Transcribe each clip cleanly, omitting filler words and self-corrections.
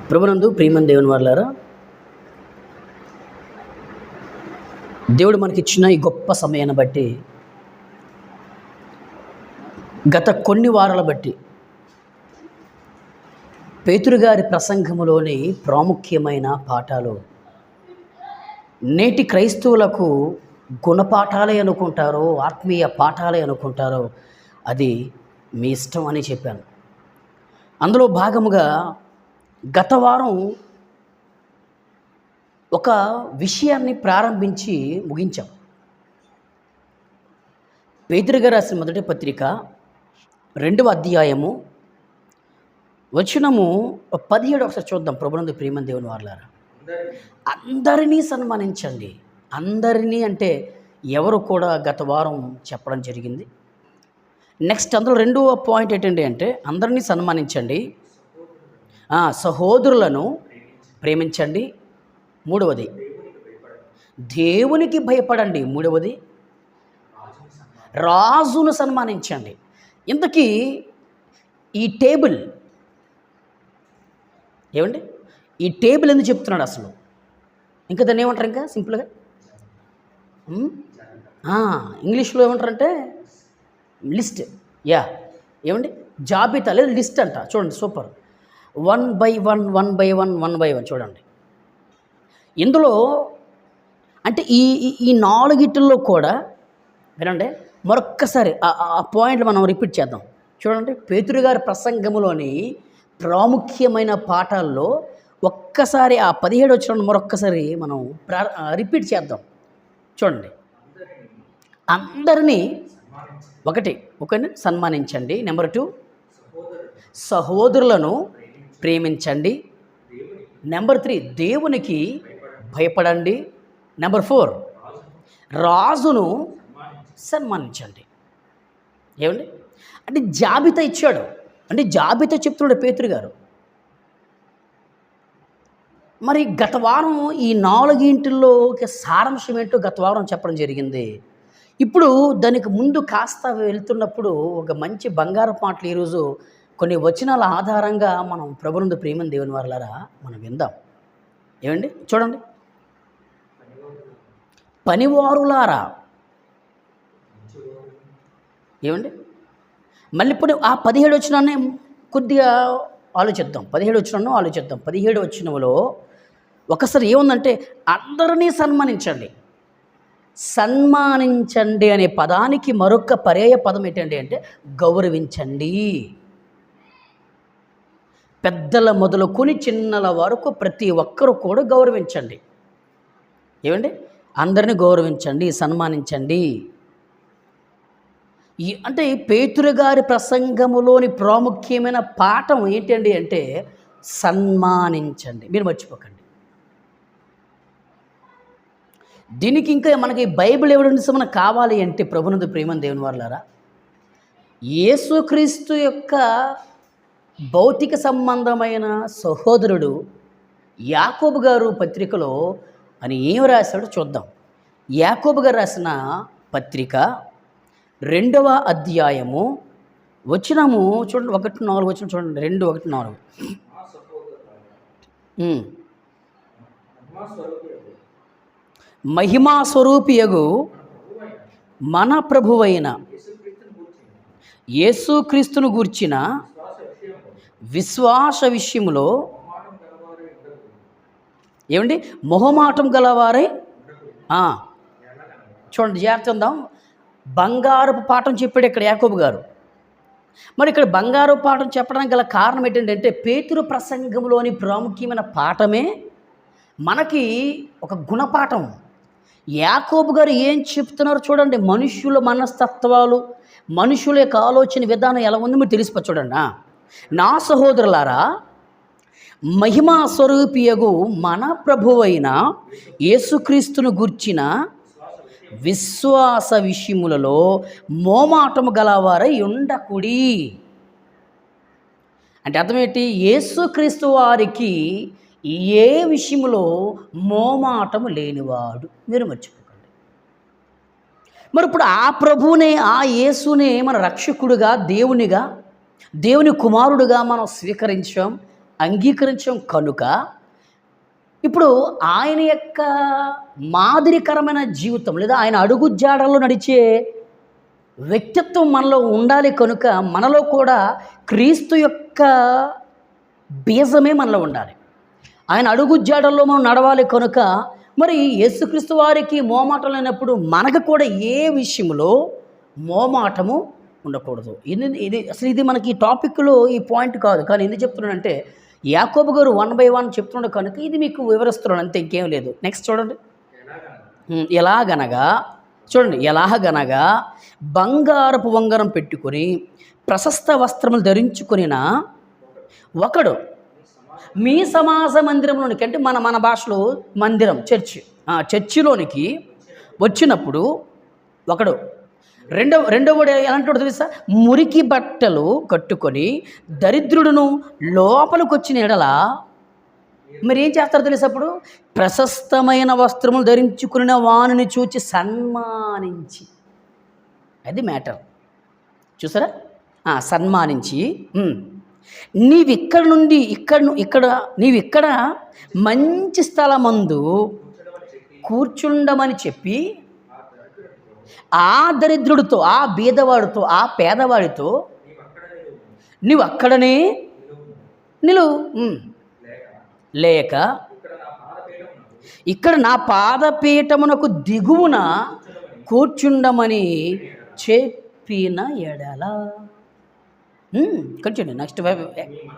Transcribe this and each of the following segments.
ప్రభునందు ప్రియమైన దేవుని వాళ్ళారా, దేవుడు మనకిచ్చిన ఈ గొప్ప సమయాన్ని బట్టి, గత కొన్ని వారాల బట్టి పేతురు గారి ప్రసంగములోని ప్రాముఖ్యమైన పాఠాలు నేటి క్రైస్తవులకు గుణపాఠాలే అనుకుంటారో, ఆత్మీయ పాఠాలే అనుకుంటారో అది మీ ఇష్టం అని చెప్పాను. అందులో భాగముగా గత వారం ఒక విషయాన్ని ప్రారంభించి ముగించాం. పేతురు గారు రాసిన మొదటి పత్రిక 2వ అధ్యాయము వచనము 17 ఒకసారి చూద్దాం. ప్రభునందు ప్రియమైన దేవుని వారలారా, అందరినీ సన్మానించండి. అందరినీ అంటే ఎవరు కూడా గత వారం చెప్పడం జరిగింది. నెక్స్ట్ అందులో 2వ పాయింట్ ఏంటండి అంటే అందరినీ సన్మానించండి, సహోదరులను ప్రేమించండి, 3వది దేవునికి భయపడండి, 3వది రాజును సన్మానించండి. ఇంతకీ ఈ టేబుల్ ఏమండి? ఈ టేబుల్ ఎందుకు చెప్తున్నాడు అసలు? ఇంకా దాన్ని ఏమంటారు? ఇంకా సింపుల్గా ఇంగ్లీష్లో ఏమంటారంటే లిస్ట్. ఏమండి? జాబితా లేదా లిస్ట్ అంట. చూడండి, సూపర్. 1 by 1 1 by 1 1 by 1 చూడండి. ఇందులో అంటే ఈ 4 కూడా వినండి, మరొక్కసారి ఆ పాయింట్లు మనం రిపీట్ చేద్దాం. చూడండి, పేతురు గారి ప్రసంగములోని ప్రాముఖ్యమైన పాఠాల్లో ఒక్కసారి ఆ 17 వచనం మరొక్కసారి మనం రిపీట్ చేద్దాం. చూడండి, అందరినీ ఒకరిని సన్మానించండి. నెంబర్ 2, సహోదరులను ప్రేమించండి. నెంబర్ 3, దేవునికి భయపడండి. నెంబర్ 4, రాజును సన్మానించండి. ఏమండి? అంటే జాబితా ఇచ్చాడు. అంటే జాబితా చెప్తున్నాడు పేతురు గారు. మరి గత వారం ఈ 4 సారాంశం ఏంటో గత వారం చెప్పడం జరిగింది. ఇప్పుడు దానికి ముందు కాస్త వెళ్తున్నప్పుడు ఒక మంచి బంగారు పాటలు ఈరోజు కొన్ని వచనాల ఆధారంగా మనం ప్రభునందు ప్రియమైన దేవుని వారలారా మనం విందాం. ఏమండి? చూడండి, పనివారులారా. ఏమండి? మళ్ళీ ఇప్పుడు ఆ 17 వచనాన్ని కొద్దిగా ఆలోచిద్దాం. 17 వచనంలో ఒకసారి ఏముందంటే అందరినీ సన్మానించండి. సన్మానించండి అనే పదానికి మరొక పర్యాయ పదం ఏంటండి అంటే గౌరవించండి. పెద్దల మొదలుకొని చిన్నల వరకు ప్రతి ఒక్కరూ కూడా గౌరవించండి. ఏమండి? అందరినీ గౌరవించండి, సన్మానించండి. అంటే పేతురు గారి ప్రసంగములోని ప్రాముఖ్యమైన పాఠం ఏంటండి అంటే సన్మానించండి. మీరు మర్చిపోకండి. దీనికి ఇంకా మనకి బైబిల్ ఎవిడెన్స్ మనకు కావాలి అంటే ప్రభునందు ప్రియమైన దేవుని వారలారా, యేసుక్రీస్తు యొక్క భౌతిక సంబంధమైన సహోదరుడు యాకోబు గారు పత్రికలో అని ఏం రాశాడో చూద్దాం. యాకోబు గారు రాసిన పత్రిక 2వ అధ్యాయము వచనము చూడండి, 1-4 వచనం చూడండి. 2:1-4. మహిమా స్వరూపియగు మన ప్రభువైన యేసుక్రీస్తును గూర్చిన విశ్వాస విషయములో ఏమండి? మొహమాటం గలవారై. చూడండి, జాగ్రత్త ఉందాం. బంగారపు పాఠం చెప్పాడు ఇక్కడ యాకోబు గారు. మరి ఇక్కడ బంగారు పాఠం చెప్పడానికి గల కారణం ఏంటంటే పేతురు ప్రసంగంలోని ప్రాముఖ్యమైన పాఠమే మనకి ఒక గుణపాఠం. యాకోబు గారు ఏం చెప్తున్నారు చూడండి. మనుష్యుల మనస్తత్వాలు, మనుషుల యొక్క ఆలోచన విధానం ఎలా ఉందో మీరు తెలిసిపో. చూడండి, నా సహోదరులారా, మహిమా స్వరూపియగు మన ప్రభువైన యేసుక్రీస్తును గూర్చిన విశ్వాస విషయములలో మోమాటము గలవారై ఉండకుడి. అంటే అర్థమేంటి? యేసుక్రీస్తు వారికి ఏ విషయంలో మోమాటము లేనివాడు. మీరు మర్చిపోకండి. మరి ఇప్పుడు ఆ ప్రభువునే, ఆ యేసునే మన రక్షకుడుగా, దేవుని కుమారుడుగా మనం స్వీకరించాం. అంగీకరించాం కనుక ఇప్పుడు ఆయన యొక్క మాదిరికరమైన జీవితం లేదా ఆయన అడుగు జాడల్లో నడిచే వ్యక్తిత్వం మనలో ఉండాలి కనుక మనలో కూడా క్రీస్తు యొక్క బీజమే మనలో ఉండాలి. ఆయన అడుగు జాడల్లో మనం నడవాలి కనుక మరి యేసుక్రీస్తు వారికి మోమాటం లేనప్పుడు మనకు కూడా ఏ విషయంలో మోమాటము ఉండకూడదు. ఇది మనకి ఈ టాపిక్లో ఈ పాయింట్ కాదు, కానీ ఎందుకు చెప్తున్నానంటే యాకోబు గారు 1 by 1 చెప్తున్నాడు కనుక ఇది మీకు వివరిస్తున్నాడు, అంతే, ఇంకేం లేదు. నెక్స్ట్ చూడండి. ఎలాగనగా బంగారపు ఉంగరం పెట్టుకొని ప్రశస్త వస్త్రములు ధరించుకొనిన ఒకడు మీ సమాజ మందిరంలోనికి, అంటే మన భాషలో మందిరం, చర్చిలోనికి వచ్చినప్పుడు ఒకడు, రెండవడు ఎలాంటి తెలుసా, మురికి బట్టలు కట్టుకొని దరిద్రుడును లోపలికి వచ్చిన ఎడల మరి ఏం చేస్తారో తెలుసా, అప్పుడు ప్రశస్తమైన వస్త్రములు ధరించుకున్న వానిని చూచి సన్మానించి, అది మ్యాటర్, చూసారా, సన్మానించి నీవిక్కడ మంచి స్థలమందు కూర్చుండమని చెప్పి ఆ దరిద్రుడితో, ఆ బీదవాడితో, ఆ పేదవాడితో నీవు అక్కడనే నిలువు, లేక ఇక్కడ నా పాదపీఠమునకు దిగువన కూర్చుండమని చెప్పిన ఎడల. కంటిన్యూ, నెక్స్ట్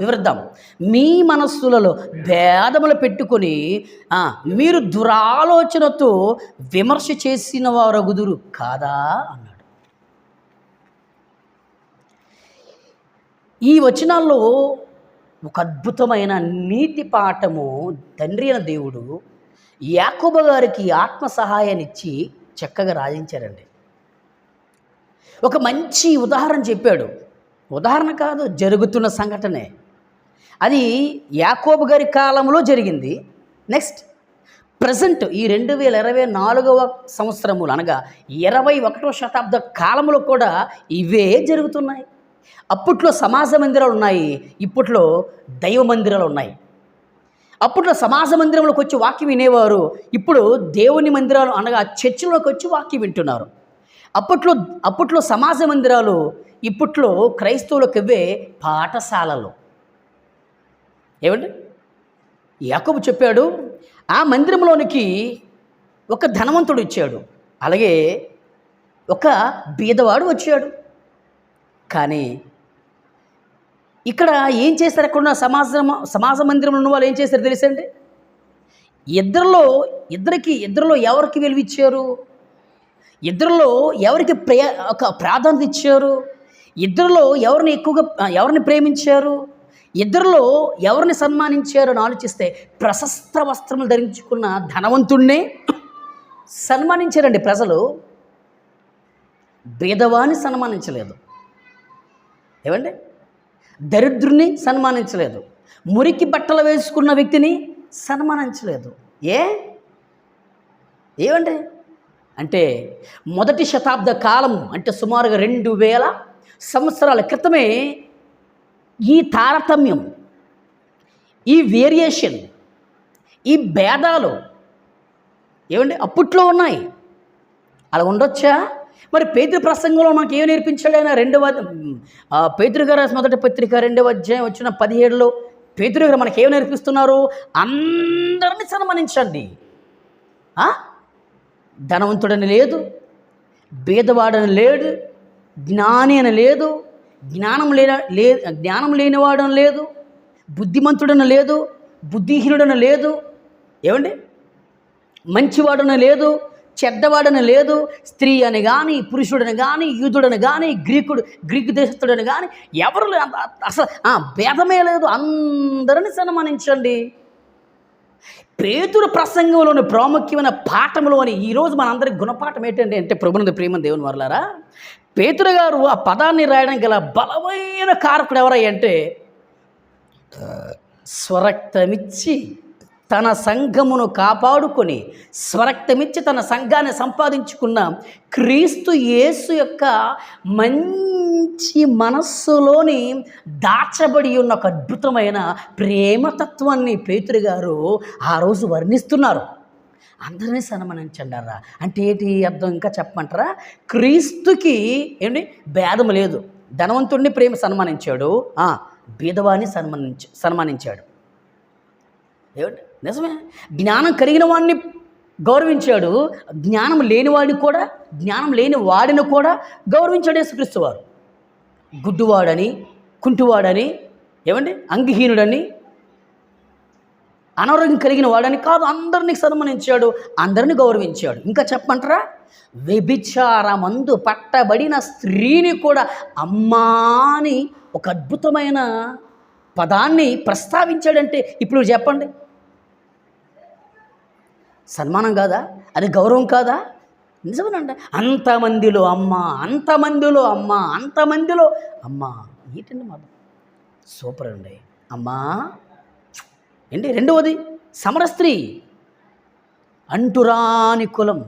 వివరిద్దాం. మీ మనస్సులలో భేదములు పెట్టుకొని మీరు దురాలోచనతో విమర్శ చేసిన వారగుదురు కాదా అన్నాడు. ఈ వచనాల్లో ఒక అద్భుతమైన నీతి పాఠము తండ్రి అయిన దేవుడు యాకోబు గారికి ఆత్మ సహాయాన్ని ఇచ్చి చక్కగా రాయించారండి. ఒక మంచి ఉదాహరణ చెప్పాడు. ఉదాహరణ కాదు, జరుగుతున్న సంఘటనే. అది యాకోబు గారి కాలంలో జరిగింది. నెక్స్ట్ ప్రజెంట్ ఈ 2024వ సంవత్సరములు అనగా 21వ శతాబ్ద కాలంలో కూడా ఇవే జరుగుతున్నాయి. అప్పట్లో సమాజ మందిరాలు ఉన్నాయి, ఇప్పట్లో దైవ మందిరాలు ఉన్నాయి. అప్పట్లో సమాజ మందిరంలోకి వచ్చి వాక్యం వినేవారు, ఇప్పుడు దేవుని మందిరాలు అనగా చర్చిలోకి వచ్చి వాక్యం వింటున్నారు. అప్పట్లో సమాజ మందిరాలు, ఇప్పట్లో క్రైస్తవులకు ఇవే పాఠశాలలు. ఏమండి, యాకోబు చెప్పాడు, ఆ మందిరంలోనికి ఒక ధనవంతుడు వచ్చాడు, అలాగే ఒక బీదవాడు వచ్చాడు. కానీ ఇక్కడ ఏం చేశారు, అక్కడ సమాజ మందిరంలో ఉన్న వాళ్ళు ఏం చేశారు తెలుసండి, ఇద్దరిలో ఎవరికి విలువిచ్చారు, ఇద్దరిలో ఎవరికి ఒక ప్రాధాన్యత ఇచ్చారు, ఇద్దరిలో ఎవరిని ప్రేమించారు, ఇద్దరిలో ఎవరిని సన్మానించారు అని ఆలోచిస్తే ప్రశస్త వస్త్రములు ధరించుకున్న ధనవంతుణ్ణే సన్మానించారండి ప్రజలు. బీదవాన్ని సన్మానించలేదు. ఏమండి, దరిద్రుని సన్మానించలేదు, మురికి బట్టలు వేసుకున్న వ్యక్తిని సన్మానించలేదు. ఏమండి అంటే మొదటి శతాబ్ద కాలం అంటే సుమారుగా 2000 సంవత్సరాల క్రితమే ఈ తారతమ్యం, ఈ వేరియేషన్, ఈ భేదాలు ఏమండి అప్పట్లో ఉన్నాయి. అలా ఉండొచ్చా? మరి పేతురు ప్రసంగంలో మనకు ఏం నేర్పించాడు ఆయన? పేతురు గారు మొదటి పత్రిక 2వ అధ్యాయం వచ్చిన 17లో పేతురు గారు మనకేం నేర్పిస్తున్నారు? అందరినీ సన్మానించండి. ధనవంతుడని లేదు, బీదవాడని లేడు, జ్ఞాని అని లేదు, జ్ఞానం లేనివాడని లేదు, బుద్ధిమంతుడని లేదు, బుద్ధిహీనుడని లేదు, ఏమండి మంచివాడని లేదు, చెడ్డవాడని లేదు, స్త్రీ అని కానీ, పురుషుడని కానీ, యూదుడని కానీ, గ్రీకు దేశస్తుడని కానీ ఎవరు అసలు భేదమే లేదు, అందరిని సన్మానించండి. పేతురు ప్రసంగంలోని ప్రాముఖ్యమైన పాఠంలోని ఈరోజు మనందరికి గుణపాఠం ఏంటంటే అంటే ప్రభునందు ప్రేమ దేవుని వర్లారా, పేతురు గారు ఆ పదాన్ని రాయడానికి గల బలమైన కారకుడు ఎవరై అంటే స్వరక్తమిచ్చి తన సంఘమును కాపాడుకొని స్వరక్తమిచ్చి తన సంఘాన్ని సంపాదించుకున్న క్రీస్తు యేసు యొక్క మంచి మనస్సులోని దాచబడి ఉన్న ఒక అద్భుతమైన ప్రేమతత్వాన్ని పేతురు గారు ఆ రోజు వర్ణిస్తున్నారు. అందరినీ సన్మానించండారా అంటే ఏంటి అర్థం ఇంకా చెప్పమంటారా? క్రీస్తుకి ఏంటి భేదం లేదు. ధనవంతుడిని ప్రేమ సన్మానించాడు, బీదవాడిని సన్మానించాడు. ఏమిటి నిజమే. జ్ఞానం కలిగిన వాడిని గౌరవించాడు, జ్ఞానం లేని వాడిని కూడా గౌరవించాడు యేసుక్రీస్తు వారు. గుడ్డివాడని, కుంటివాడని, ఏమండి అంగహీనుడని, అనారోగ్యం కలిగిన వాడని కాదు, అందరినీ సన్మానించాడు, అందరినీ గౌరవించాడు. ఇంకా చెప్పమంటారా? వ్యభిచారమందు పట్టబడిన స్త్రీని కూడా అమ్మాని ఒక అద్భుతమైన పదాన్ని ప్రస్తావించాడంటే ఇప్పుడు చెప్పండి, సన్మానం కాదా? అది గౌరవం కాదా? నిజమేనండి. అంతమందిలో అమ్మ ఏంటండి మాట సూపర్ అండి. అమ్మా ఏంటి? రెండవది సమర స్త్రీ, అంటురాని కులం,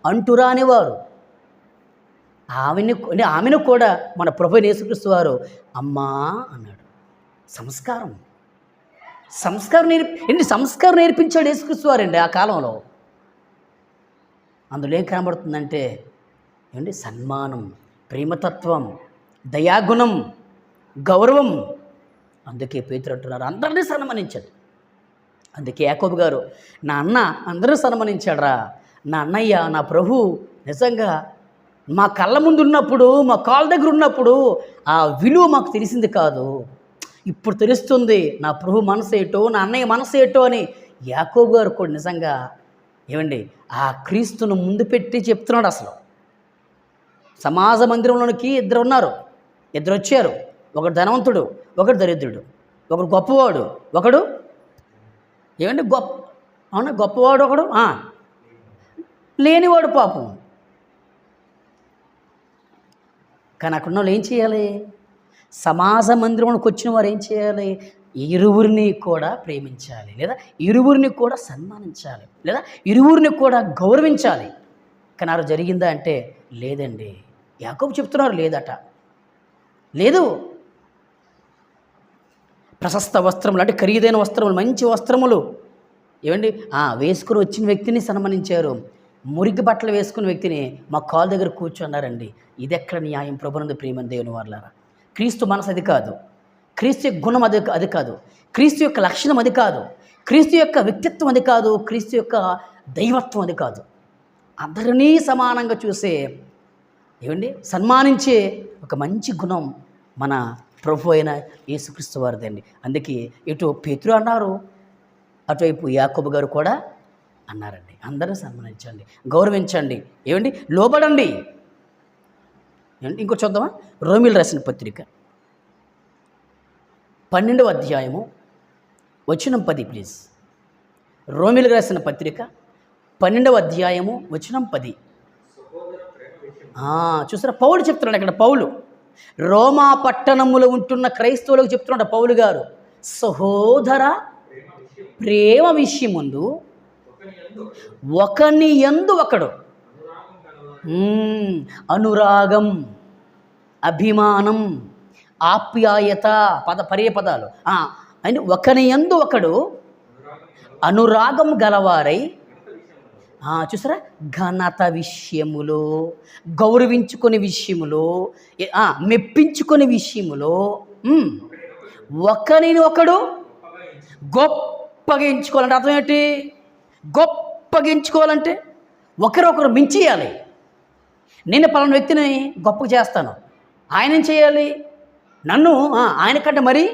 అంటురాని వారు, ఆమెను కూడా మన ప్రభు యేసుక్రీస్తు వారు అమ్మా అన్నాడు. సంస్కారం నేర్పించాడు యేసుక్రీస్తు వారండి ఆ కాలంలో. అందులో ఏం కనబడుతుందంటే ఏంటి? సన్మానం, ప్రేమతత్వం, దయాగుణం, గౌరవం. అందుకే పేతురు అంటున్నారు అందరినీ సన్మానించాడు. అందుకే యాకోబు గారు, నా అన్న అందరూ సన్మానించాడురా, నా అన్నయ్య, నా ప్రభు నిజంగా మా కళ్ళ ముందు ఉన్నప్పుడు, మా కాళ్ళ దగ్గర ఉన్నప్పుడు ఆ విలువ మాకు తెలిసింది కాదు, ఇప్పుడు తెలుస్తుంది నా ప్రభు మనసు ఏటో, నా అన్నయ్య మనసు ఏటో అని యాకోబు గారు కూడా నిజంగా ఏమండి ఆ క్రీస్తును ముందు పెట్టి చెప్తున్నాడు. అసలు సమాజ మందిరంలోనికి ఇద్దరు వచ్చారు. ఒకడు ధనవంతుడు, ఒకడు దరిద్రుడు, ఒకడు గొప్పవాడు, ఒకడు ఏమండి గొప్పవాడు, ఒకడు లేనివాడు పాపం. కానీ అక్కడ వాళ్ళు ఏం చేయాలి? సమాజ మందిరంలోకి వచ్చిన వారు ఏం చేయాలి? ఇరువురిని కూడా ప్రేమించాలి, లేదా ఇరువురిని కూడా సన్మానించాలి, లేదా ఇరువురిని కూడా గౌరవించాలి. కానీ అలా జరిగిందా అంటే లేదండి. యాకోబు చెప్తున్నారు లేదు. ప్రశస్త వస్త్రములు అంటే ఖరీదైన వస్త్రములు, మంచి వస్త్రములు ఏమండి వేసుకుని వచ్చిన వ్యక్తిని సన్మానించారు. మురికి బట్టలు వేసుకున్న వ్యక్తిని మా కాల్ దగ్గర కూర్చున్నారండి. ఇది ఎక్కడ న్యాయం? ప్రభునందు ప్రియమైన దేవుని వారలారా, క్రీస్తు మనసు అది కాదు, క్రీస్తు యొక్క గుణం అది కాదు, క్రీస్తు యొక్క లక్షణం అది కాదు, క్రీస్తు యొక్క వ్యక్తిత్వం అది కాదు, క్రీస్తు యొక్క దైవత్వం అది కాదు. అందరినీ సమానంగా చూసే సన్మానించే ఒక మంచి గుణం మన ప్రభు అయిన యేసుక్రీస్తు వారిదండి. అందుకే ఇటు పేతురు అన్నారు, అటువైపు యాకోబు గారు కూడా అన్నారండి. అందరూ సన్మానించండి, గౌరవించండి, లోబడండి. ఇంకో చూద్దామా? రోమిలు రాసిన పత్రిక 12వ అధ్యాయము వచనం 10 ప్లీజ్. రోమిలు రాసిన పత్రిక 12వ అధ్యాయము వచనం 10. చూసారా? పౌలు చెప్తున్నాడు అక్కడ. పౌలు రోమా పట్టణములో ఉంటున్న క్రైస్తవులకు చెప్తున్నాడు పౌలు గారు, సహోదర ప్రేమ విషయముందు ఒకని యందు ఒకడు అనురాగం, అభిమానం, ఆప్యాయత, పర్యపదాలు అని ఒకని యందు ఒకడు అనురాగం గలవారై చూసారా? ఘనత విషయములో, గౌరవించుకునే విషయములో, మెప్పించుకునే విషయములో ఒకరిని ఒకడు గొప్పగా ఎంచుకోవాలంటే అర్థం ఏంటి? గొప్పగా ఎంచుకోవాలంటే ఒకరొకరు మించేయాలి. నేను పలానా వ్యక్తిని గొప్పగా చేస్తాను, ఆయన ఏం చేయాలి? నన్ను ఆయన కంటే మరీ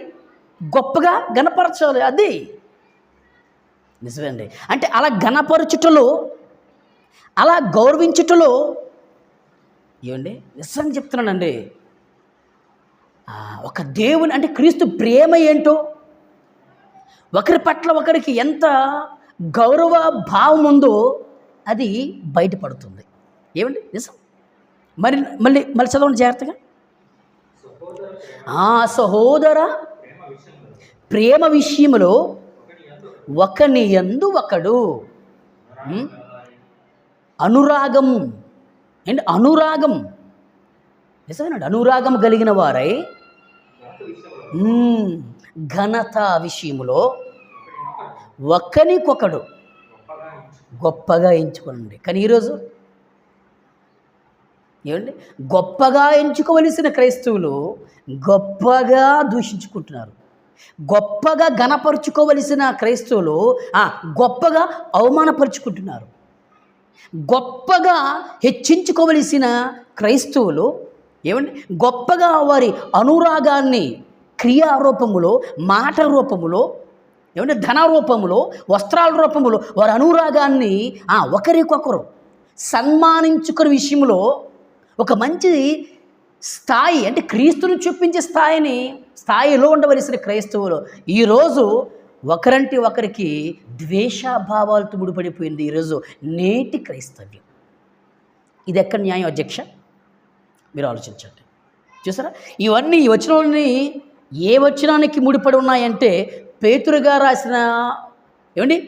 గొప్పగా గణపరచాలి. అది నిజమేండి. అంటే అలా గణపరచుటలో, అలా గౌరవించుటలో నిజంగా చెప్తున్నానండి, ఒక దేవుని అంటే క్రీస్తు ప్రేమ ఏంటో, ఒకరి పట్ల ఒకరికి ఎంత గౌరవ భావం ఉందో అది బయటపడుతుంది. నిజం. మళ్ళీ చదవండి జాగ్రత్తగా. సహోదర ప్రేమ విషయంలో ఒకని యందు ఒకడు అనురాగం అండ్ అనురాగం నిజమేనండి. అనురాగం కలిగిన వారై ఘనత విషయంలో ఒకరికొకడు గొప్పగా ఎంచుకోనండి. కానీ ఈరోజు ఏమండి, గొప్పగా ఎంచుకోవలసిన క్రైస్తవులు గొప్పగా దూషించుకుంటున్నారు. గొప్పగా ఘనపరుచుకోవలసిన క్రైస్తవులు గొప్పగా అవమానపరుచుకుంటున్నారు. గొప్పగా హెచ్చించుకోవలసిన క్రైస్తవులు ఏమండి, గొప్పగా వారి అనురాగాన్ని క్రియారూపములో, మాట రూపములో, ఏమంటే ధన రూపములో, వస్త్రాల రూపములో వారి అనురాగాన్ని ఒకరికొకరు సన్మానించుకునే విషయంలో ఒక మంచి స్థాయి, అంటే క్రీస్తును చూపించే స్థాయిలో ఉండవలసిన క్రైస్తవులు ఈరోజు ఒకరంటే ఒకరికి ద్వేషాభావాలతో ముడిపడిపోయింది. ఈరోజు నేటి క్రైస్తవ్యం. ఇది ఎక్కడ న్యాయం అధ్యక్ష? మీరు ఆలోచించండి. చూసారా, ఇవన్నీ ఈ వచనాలని ఏ వచనానికి ముడిపడి ఉన్నాయంటే పేతురుగా రాసిన ఏమండి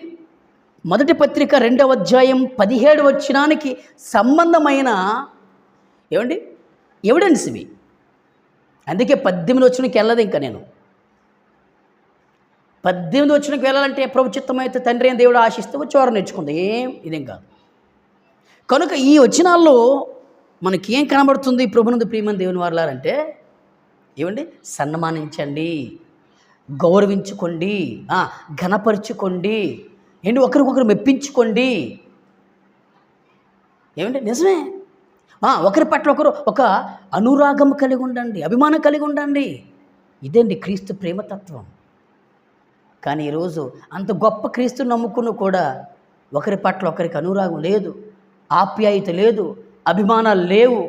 మొదటి పత్రిక 2వ అధ్యాయం 17 వచనానికి సంబంధమైన ఏమండి ఎవిడెన్స్ ఇవి. అందుకే 18 వచనానికి వెళ్ళదు. ఇంకా నేను 18 వచనానికి వెళ్ళాలంటే ప్రభు చిత్తమైతే తండ్రి అయిన దేవుడు ఆశిస్తే వచ్చేవారు నేర్చుకుంది. ఇదేం కాదు. కనుక ఈ వచనాల్లో మనకేం కనబడుతుంది? ప్రభునందు ప్రియమైన దేవుని వారలారంటే ఏమండి, సన్మానించండి, గౌరవించుకోండి, ఘనపరుచుకోండి, ఏంటి ఒకరికొకరు మెప్పించుకోండి. ఏమండి నిజమే. ఒకరి పట్ల ఒకరు ఒక అనురాగం కలిగి ఉండండి, అభిమానం కలిగి ఉండండి. ఇదేంటి క్రీస్తు ప్రేమతత్వం. కానీ ఈరోజు అంత గొప్ప క్రీస్తుని నమ్ముకున్న కూడా ఒకరి పట్ల ఒకరికి అనురాగం లేదు, ఆప్యాయత లేదు, అభిమానాలు లేవు.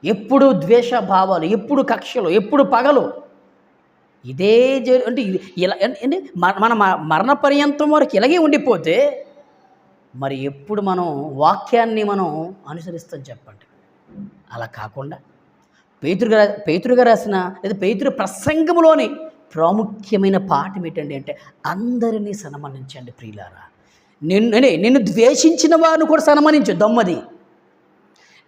ఎప్పుడు ద్వేషభావాలు, ఎప్పుడు కక్షలు, ఎప్పుడు పగలు. ఇదే అంటే ఇలా అంటే మన మరణ పర్యంతం వరకు ఇలాగే ఉండిపోతే మరి ఎప్పుడు మనం వాక్యాన్ని మనం అనుసరిస్తాం చెప్పండి? అలా కాకుండా పేతురుగా రాసిన లేదా పేతురు ప్రసంగంలోని ప్రాముఖ్యమైన పాఠం ఏంటండి అంటే అందరినీ సన్మానించండి ప్రియులారా. నిన్ను ద్వేషించిన వారిని కూడా సన్మానించు. దొమ్మది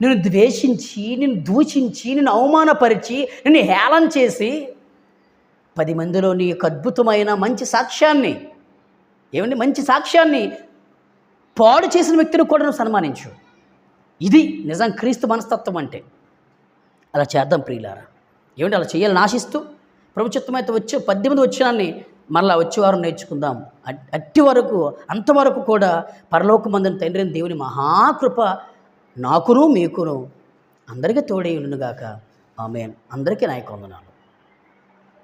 నిన్ను ద్వేషించి, నిన్ను దూషించి, నిన్ను అవమానపరిచి, నిన్ను హేళన చేసి 10 మందిలో నీ యొక్క అద్భుతమైన మంచి సాక్ష్యాన్ని మంచి సాక్ష్యాన్ని పాడు చేసిన వ్యక్తిని కూడా నువ్వు సన్మానించు. ఇది నిజం క్రీస్తు మనస్తత్వం అంటే. అలా చేద్దాం ప్రియులారా. అలా చేయాలని ఆశిస్తూ ప్రభు చిత్తమైతే 18 వచనాన్ని మరలా వచ్చేవారు నేర్చుకుందాం. అట్టి వరకు అంతవరకు కూడా పరలోకమందున తండ్రి అయిన దేవుని మహాకృప నాకును మీకును అందరికీ తోడై ఉండునుగాక. ఆమేన్. అందరికీ నా యొక్క వందనాలు.